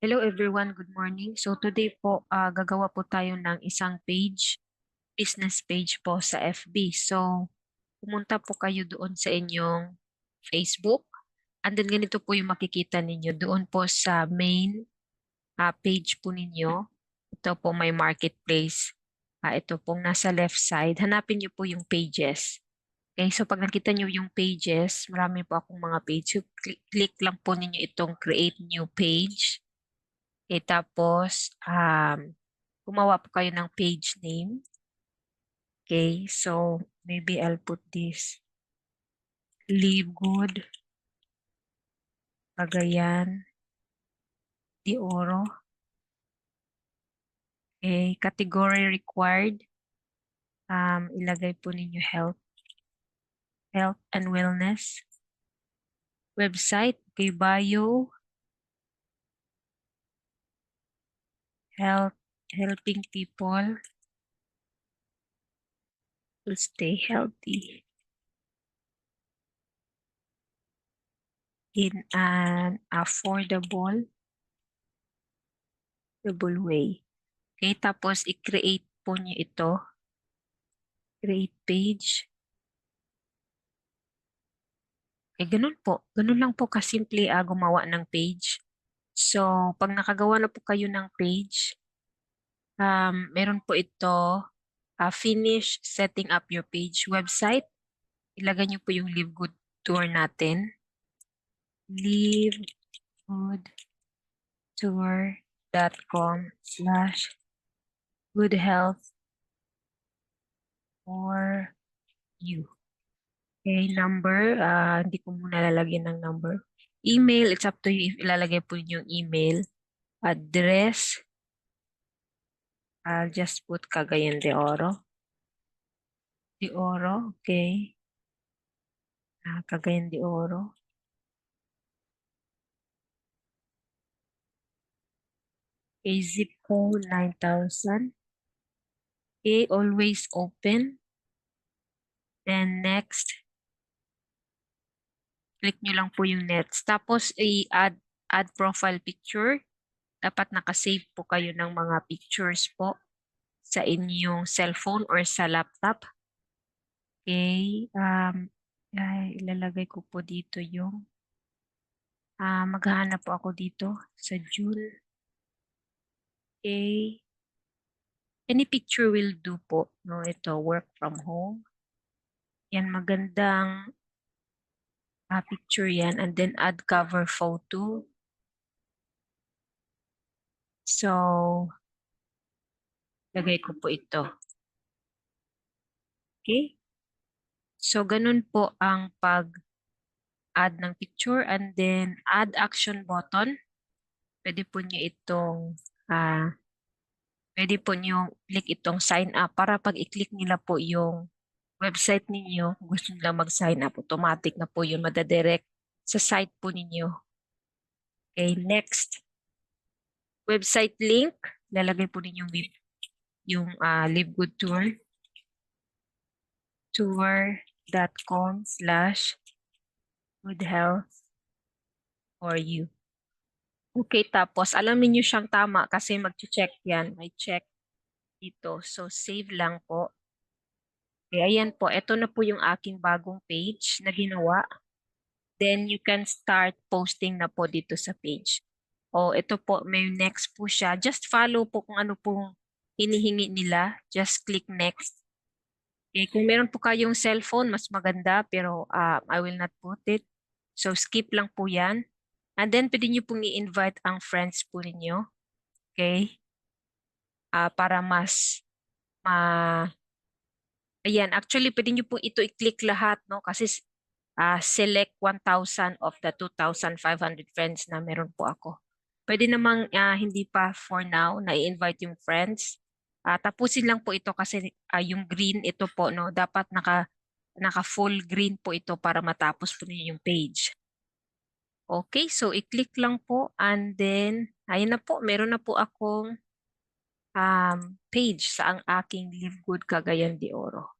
Hello everyone, good morning. So today po, gagawa po tayo ng isang page, business page po sa FB. So pumunta po kayo doon sa inyong Facebook. And then ganito po yung makikita ninyo doon po sa main page po ninyo. Ito po may marketplace. Ito pong nasa left side. Hanapin niyo po yung pages. Okay, so pag nakita niyo yung pages, marami po akong mga page. So, click lang po ninyo itong create new page. Tapos, gumawa po kayo ng page name. Okay, so maybe I'll put this. Live Good, Cagayan de Oro. Okay, category required. Ilagay po ninyo health and wellness. Website, okay, bio, helping people to stay healthy in an affordable way. Okay, tapos i-create po niyo ito. Create page. Ganun po. Ganun lang po kasimple gumawa ng page. So, pag nakagawa na po kayo ng page, meron po ito, finish setting up your page website. Ilagay niyo po yung Live Good Tour natin. livegoodtour.com/good health for you. Okay, number, hindi ko muna lalagyan ng number. Email, it's up to you if ilalagay po yung email. Address, I'll just put Cagayan de Oro. De Oro, okay. Cagayan de Oro. Okay, zip code 9,000. Okay, always open. Then next, click nyo lang po yung next. Tapos, add profile picture. Dapat nakasave po kayo ng mga pictures po sa inyong cellphone or sa laptop. Okay, ilalagay ko po dito yung, maghahanap po ako dito sa June. Okay, any picture will do po. No, ito, work from home. Yan, magandang picture yan. And then add cover photo. So, lagay ko po ito. Okay? So, ganun po ang pag-add ng picture. And then, add action button. Pwede po nyo itong, pwede po nyo click itong sign up para pag i-click nila po yung website ninyo, kung gusto nila mag-sign up, automatic na po yun, madadirect sa site po ninyo. Okay, next. Website link, lalagay po ninyo yung Live Good Tour. Tour.com/good health for you. Okay, tapos alamin nyo siyang tama kasi mag-check yan. May check dito. So, save lang po. Okay, ayan po. Ito na po yung aking bagong page na ginawa. Then, you can start posting na po dito sa page. O, ito po, may next po siya. Just follow po kung ano pong hinihingi nila. Just click next. Okay, kung meron po kayong cellphone, mas maganda, pero I will not put it. So, skip lang po yan. And then, pwede nyo pong i-invite ang friends po ninyo. Okay? Para mas, ayan, actually, pwede nyo pong ito i-click lahat, no? Kasi select 1,000 of the 2,500 friends na meron po ako. Pwede namang hindi pa for now na i-invite yung friends. Tapusin lang po ito kasi yung green ito po, no? Dapat naka full green po ito para matapos po niyo yung page. Okay, so i-click lang po and then, ayun na po, meron na po akong page sa ang aking Live Good Cagayan de Oro.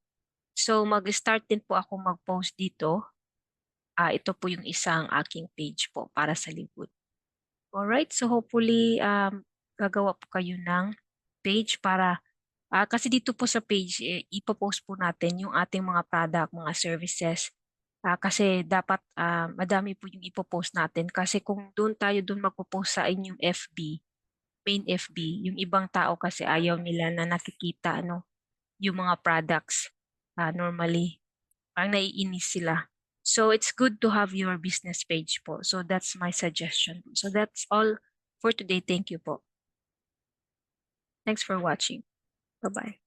So mag-start din po ako mag-post dito. Ito po yung isang aking page po para sa Live Good. Alright, so hopefully gagawa po kayo ng page para kasi dito po sa page ipo-post po natin yung ating mga product, mga services. Kasi dapat madami po yung ipo-post natin kasi kung doon tayo doon magpo-post sa inyong FB, main FB, yung ibang tao kasi ayaw nila na nakikita ano yung mga products normally. Parang naiinis sila. So it's good to have your business page po. So that's my suggestion. So that's all for today. Thank you po. Thanks for watching. Bye-bye.